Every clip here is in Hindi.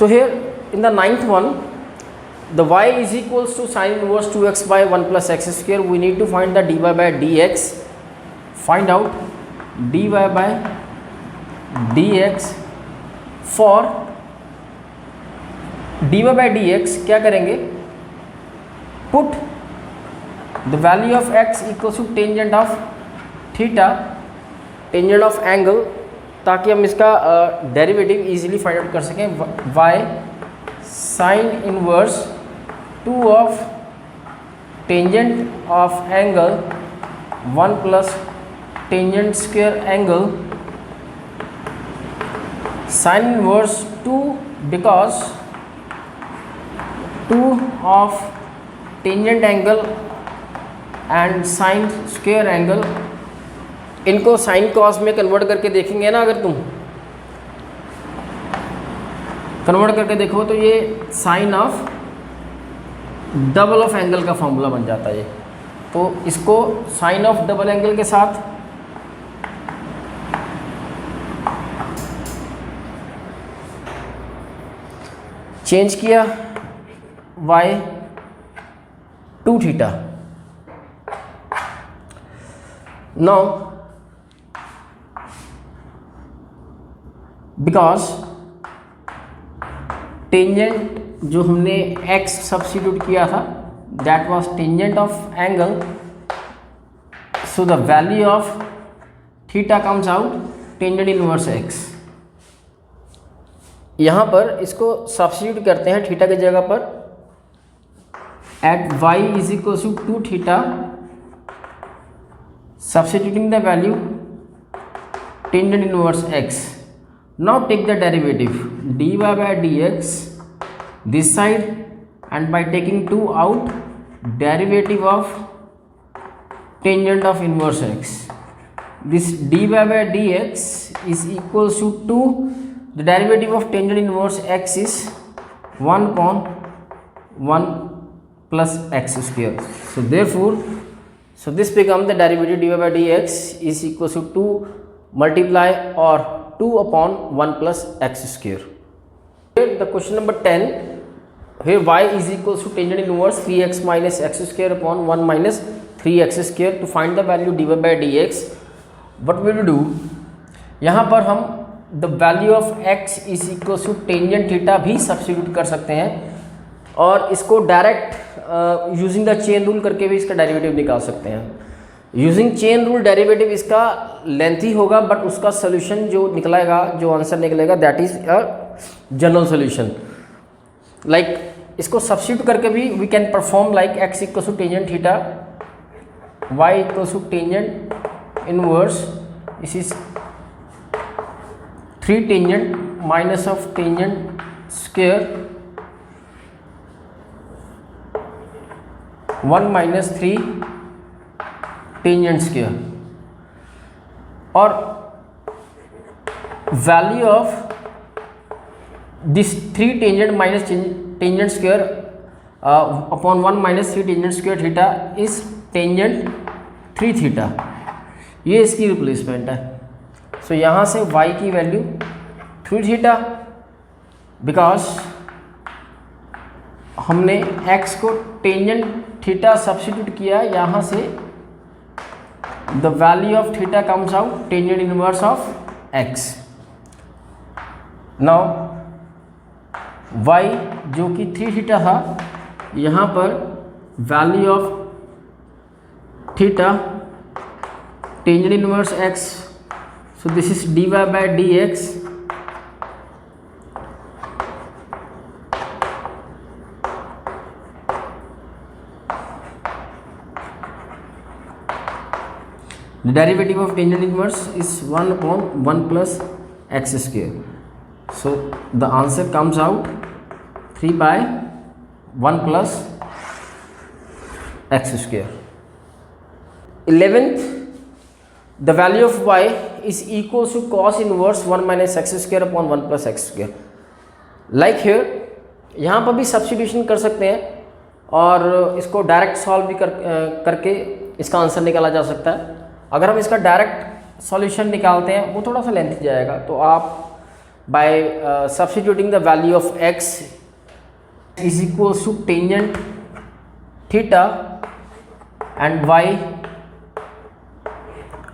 So here in the ninth one, the y is equals to sin inverse 2x by 1 plus x square. We need to find the dy by dx. Find out dy by dx. For dy by dx क्या करेंगे, put the value of x equals to tangent of theta, tangent of angle, ताकि हम इसका डेरिवेटिव इजीली फाइंड आउट कर सकें. y sin inverse 2 of tangent of angle 1 plus tangent square angle. Sin inverse 2 because 2 of tangent angle and sin square angle. इनको साइन कॉस में कन्वर्ट करके देखेंगे ना, अगर तुम कन्वर्ट करके देखो तो ये sine of double of angle का फॉर्मूला बन जाता है. तो इसको साइन ऑफ डबल एंगल के साथ चेंज किया, y 2 theta. Now because tangent जो हमने x सब्स्टिट्यूट किया था that was tangent of angle, so the value of theta comes out tangent inverse x. यहाँ पर इसको सब्स्टिट्यूट करते हैं थीटा की जगह पर. At y is equal to 2 theta, substituting the value tangent inverse x. Now take the derivative dy by dx this side, and by taking 2 out, derivative of tangent of inverse x. This dy by dx is equals to 2, the derivative of tangent inverse x is 1 upon 1 plus x square. So therefore, so this becomes the derivative dy by dx is equals to 2 multiply or 2 upon 1 plus x square. Here the question number 10, here y is equals to tangent inverse 3x minus x square upon 1 minus 3x square. To find the value dy by dx, what we will do, यहाँ पर हम the value of x is equals to tangent theta भी सब्स्टिट्यूट कर सकते हैं, और इसको direct using the chain rule करके भी इसका डेरिवेटिव निकाल सकते हैं. यूजिंग चेन रूल डेरिवेटिव इसका लेंथी होगा, बट उसका सोल्यूशन जो निकलेगा, जो आंसर निकलेगा, that is a general solution. Like इसको सब्स्टिट्यूट करके भी we can perform like x equal to tangent theta, y equal to tangent inverse, this is 3 tangent minus of tangent square 1 minus 3 tangent square, और value of this 3 tangent minus tangent square upon 1 minus 3 tangent square theta is tangent 3 theta. ये इसकी रिप्लेसमेंट है. सो यहाँ से y की वैल्यू 3 थीटा, बिकॉज हमने x को टेंजेंट थीटा सब्स्टिट्यूट किया. यहाँ से the value of theta comes out tangent inverse of x. Now y जो कि 3 थीटा था, यहाँ पर value of theta tangent inverse x, so this is dy by dx. The derivative of tangent inverse is 1 upon 1 plus x square. So the answer comes out 3 by 1 plus x square. 11th, the value of y is equals to cos inverse 1 minus x square upon 1 plus x square. Like here, यहाँ पर भी सब्स्टिट्यूशन कर सकते हैं, और इसको डायरेक्ट सॉल्व भी करके इसका आंसर निकाला जा सकता है. अगर हम इसका डायरेक्ट सॉल्यूशन निकालते हैं वो थोड़ा सा लेंथी जाएगा, तो आप by substituting the value of x is equals to tangent theta and y.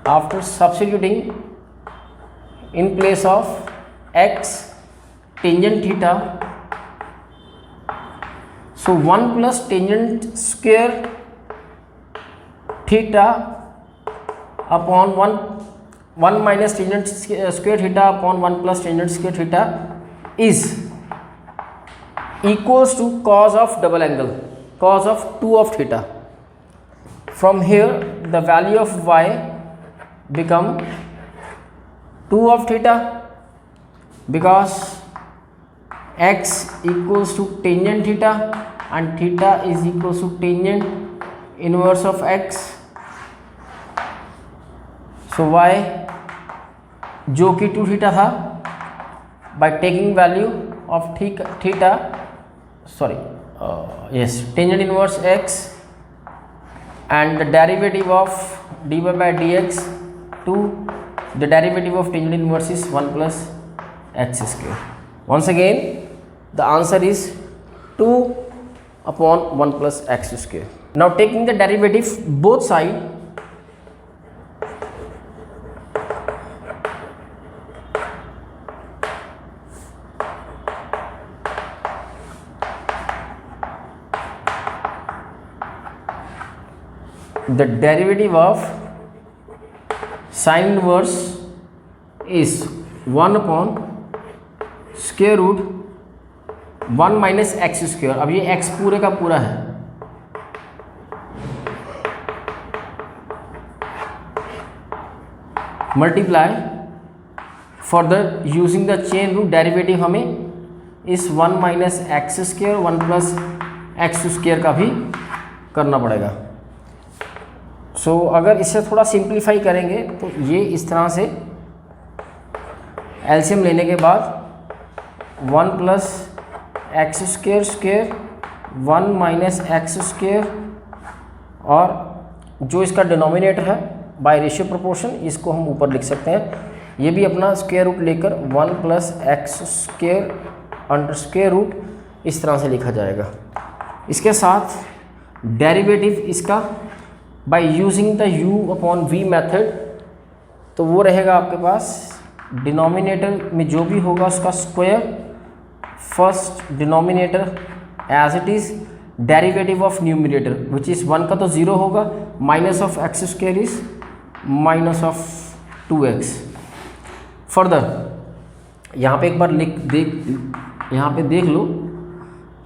After substituting in place of x tangent theta, so 1 plus tangent square theta upon 1 minus tangent square theta upon 1 plus tangent square theta is equals to cos of double angle, cos of 2 of theta. From here the value of y become 2 of theta, because x equals to tangent theta and theta is equals to tangent inverse of x. So y जो कि 2 थीटा था, by taking value of theta tangent inverse x and the derivative of dy by dx, to the derivative of tangent inverse is 1 plus x square. Once again the answer is 2 upon 1 plus x square. Now taking the derivative both side, the derivative of sin inverse is 1 upon square root 1 minus x square. अब ये x पूरे का पूरा है, multiply further using the chain root, derivative हमें इस 1 minus x square 1 plus x square का भी करना पड़ेगा. सो अगर इसे थोड़ा सिंप्लीफाई करेंगे तो ये इस तरह से एलसीएम लेने के बाद 1 plus x square square 1 minus x square, और जो इसका डिनोमिनेटर है बाय रेशियो प्रोपोर्शन, इसको हम ऊपर लिख सकते हैं. ये भी अपना स्क्वायर रूट लेकर 1 plus x square under square root इस तरह से लिखा जाएगा. इसके साथ डेरिवेटिव इसका by using the u upon v method, तो वो रहेगा आपके पास डिनोमिनेटर में जो भी होगा उसका square, first denominator as it is, derivative of numerator which is 1 का तो 0 होगा, minus of x square is minus of 2x. Further यहाँ पे एक बार यहाँ पे देख लो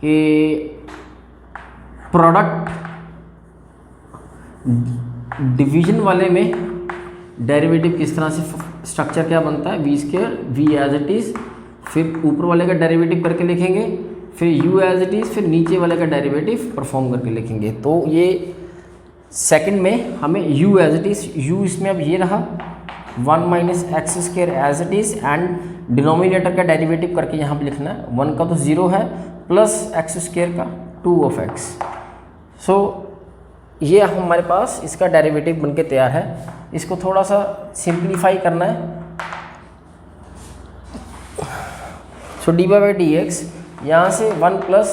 कि प्रोडक्ट डिवीजन वाले में डेरिवेटिव किस तरह से स्ट्रक्चर क्या बनता है, v square v as it is, फिर ऊपर वाले का डेरिवेटिव करके लिखेंगे, फिर u एज इट इज़, फिर नीचे वाले का डेरिवेटिव परफॉर्म करके लिखेंगे. तो ये सेकंड में हमें u as it is, u इसमें अब ये रहा 1 minus x square as it is, and denominator का डेरिवेटिव करके यहाँ पे लिखना है. 1 का तो 0 है, प्लस एक्स स्क्वायर का 2 ऑफ एक्स. सो ये हमारे पास इसका डेरिवेटिव बनके तैयार है. इसको थोड़ा सा सिंप्लीफाई करना है. So d by d x, यहाँ से 1 plus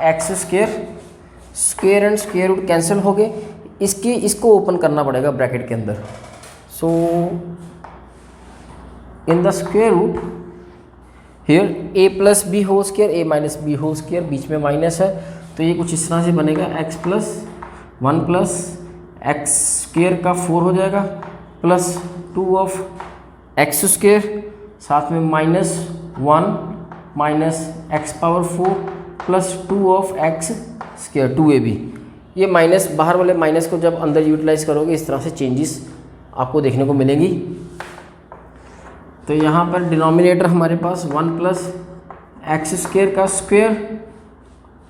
x square, square and square root cancel हो गए, इसको ओपन करना पड़ेगा ब्रैकेट के अंदर. So in the square root here A plus B whole square, A minus B whole square, बीच में माइनस है, तो ये कुछ इस तरह से बनेगा. X plus 1 plus x square का 4 हो जाएगा, प्लस 2 ऑफ एक्स स्क्वेयर, साथ में minus 1 minus x power 4 plus 2 of x square 2ab. ये माइनस, बाहर वाले माइनस को जब अंदर यूटिलाइज करोगे इस तरह से चेंजेस आपको देखने को मिलेंगी. तो यहाँ पर डिनोमिनेटर हमारे पास 1 प्लस एक्स स्क्वेयर का स्क्वेयर,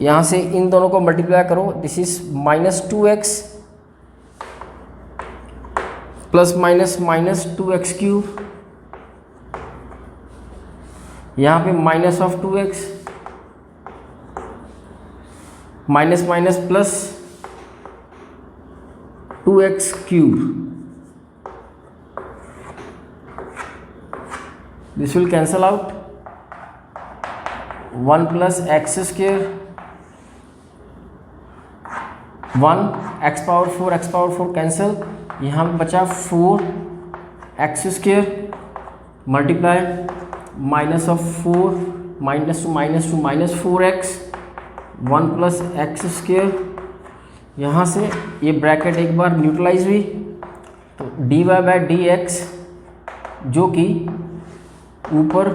यहाँ से इन दोनों को मल्टीप्लाई करो, this is minus 2x plus minus minus 2x cube, यहाँ पे minus of 2x, minus minus plus 2x cube. This will cancel out. 1 plus x square 1 x power 4 cancel, यहाँ पे बचा 4 x square multiply minus of 4 minus two minus 4x 1 plus x square, यहाँ से ये ब्रैकेट एक बार न्यूट्रलाइज हुई तो d y by d x जो कि ऊपर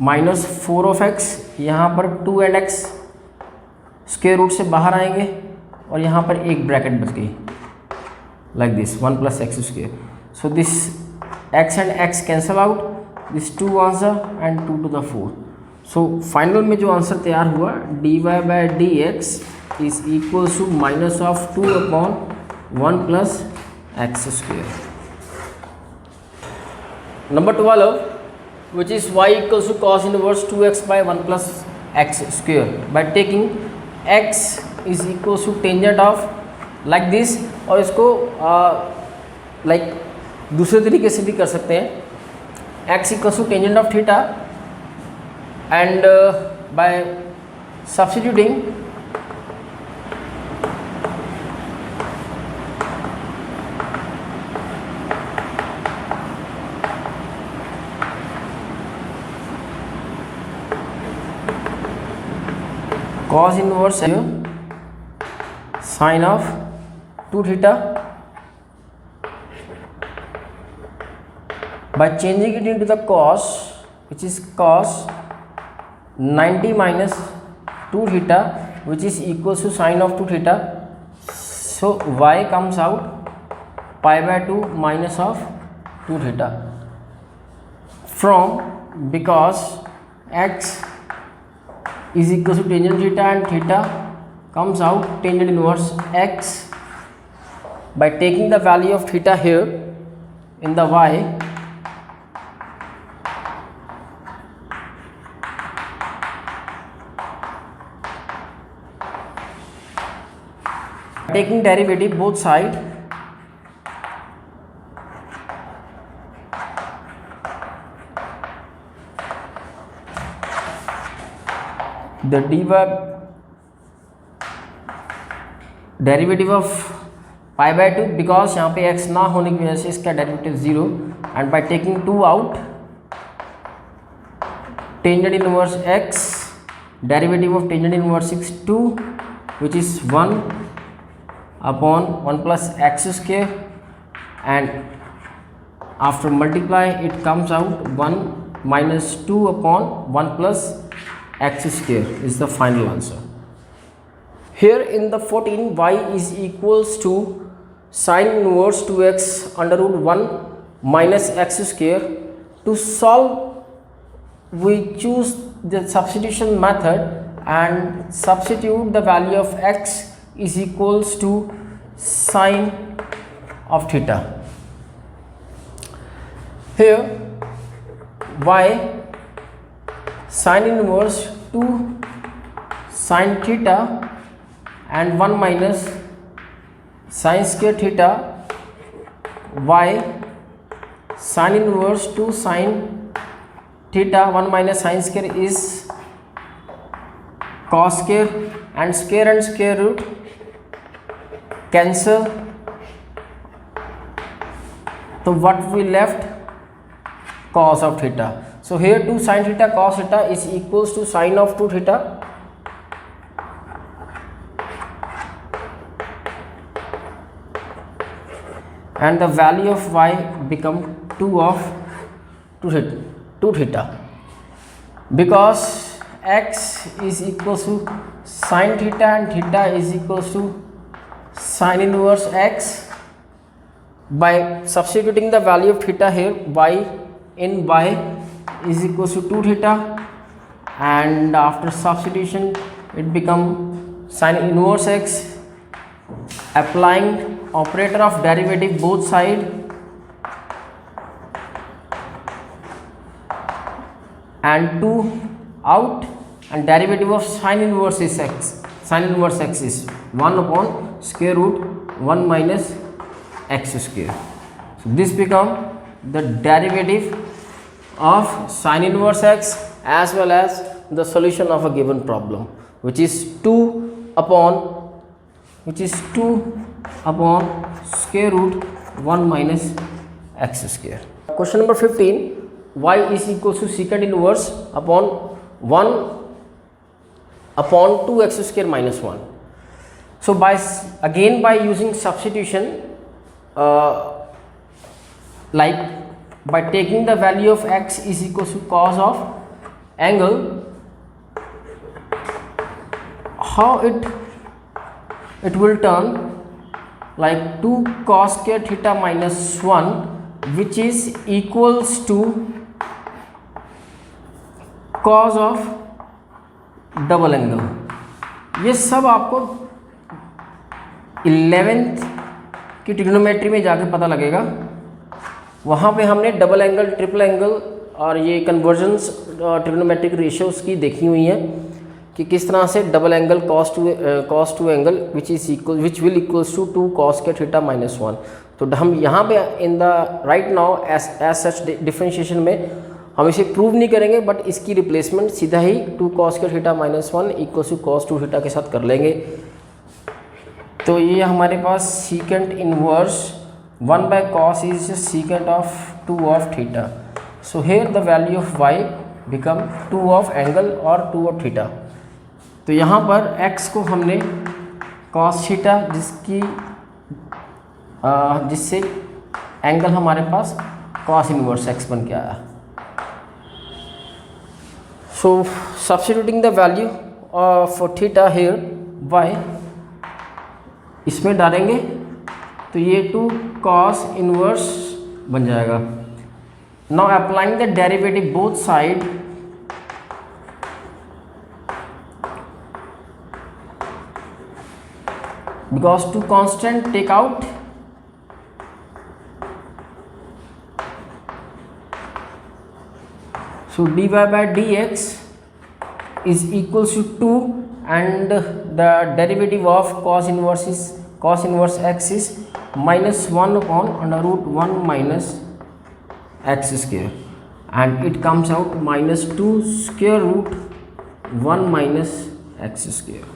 माइनस 4 ऑफ एक्स, यहाँ पर 2 एंड एक्स स्क्वेयर रूट से बाहर आएंगे और यहाँ पर एक ब्रैकेट बच गई like this 1 plus x square. So this x and x cancel out, this 2 answer and 2 to the 4. So final में जो आंसर तैयार हुआ d y by d x is equal to minus of 2 upon 1 plus x square. Number 12 which is y equals to cos inverse 2x by 1 plus x square by taking x is equals to tangent of like this. और इसको like दूसरे तरीके से भी कर सकते हैं, x equals to tangent of theta and by substituting cos inverse sin of 2 theta by changing it into the cos, which is cos 90 minus 2 theta which is equals to sin of 2 theta. So y comes out pi by 2 minus of 2 theta from, because x is equal to tangent theta and theta comes out tangent inverse x, by taking the value of theta here in the y, taking derivative both side, the dy derivative of pi by 2, because यहाँ पे x ना होने की वजह से इसका derivative 0, and by taking 2 out tangent inverse x, derivative of tangent inverse x 2 which is 1 upon 1 plus x square, and after multiply it comes out 1 minus 2 upon 1 plus x square is the final answer. Here in the 14 y is equals to sin inverse 2x under root 1 minus x square. To solve we choose the substitution method and substitute the value of x is equals to sin of theta. Here y sin inverse 2 sin theta and 1 minus sin square theta, y sin inverse 2 sin theta 1 minus sin square is cos square, and square root cancel, so what we left cos of theta. So here 2 sin theta cos theta is equals to sin of 2 theta, and the value of y become 2 of 2 theta, because x is equals to sin theta and theta is equals to sin inverse x. By substituting the value of theta here, y in y is equals to 2 theta, and after substitution it become sin inverse x. Applying operator of derivative both side, and 2 out, and derivative of sin inverse is x. Sin inverse x is 1 upon square root 1 minus x square. So this become the derivative of sin inverse x as well as the solution of a given problem, which is 2 upon square root 1 minus x square. Question number 15, y is equal to secant inverse upon 1 upon 2x square minus 1. So by using substitution, like by taking the value of x is equal to cos of angle, how it will turn like 2 cos square theta minus 1, which is equals to cos of double angle. ये सब आपको 11th की ट्रिग्नोमेट्री में जाके पता लगेगा. वहाँ पे हमने डबल एंगल, ट्रिपल एंगल और ये कन्वर्जेंस ट्रिग्नोमेट्रिक रेशियोज की देखी हुई है कि किस तरह से double angle cos 2 angle which will equals to 2 cos के थीटा माइनस 1. तो हम यहाँ पे in the right now as such differentiation में हम इसे प्रूव नहीं करेंगे, बट इसकी रिप्लेसमेंट सीधा ही 2 cos के theta minus 1 equals to cos 2 theta के साथ कर लेंगे. तो ये हमारे पास secant inverse 1 by cos is secant of 2 of theta. So here the value of y become 2 of angle और 2 of theta. तो यहाँ पर x को हमने cos थीटा जिससे एंगल हमारे पास cos इनवर्स x बन के आया. So substituting the value for theta here y इसमें डालेंगे तो ये 2 cos इनवर्स बन जाएगा. Now applying the derivative both side, because two constant take out, so dy by dx is equals to 2 and the derivative of cos inverse x is minus 1 upon under root 1 minus x square, and it comes out minus 2 square root 1 minus x square.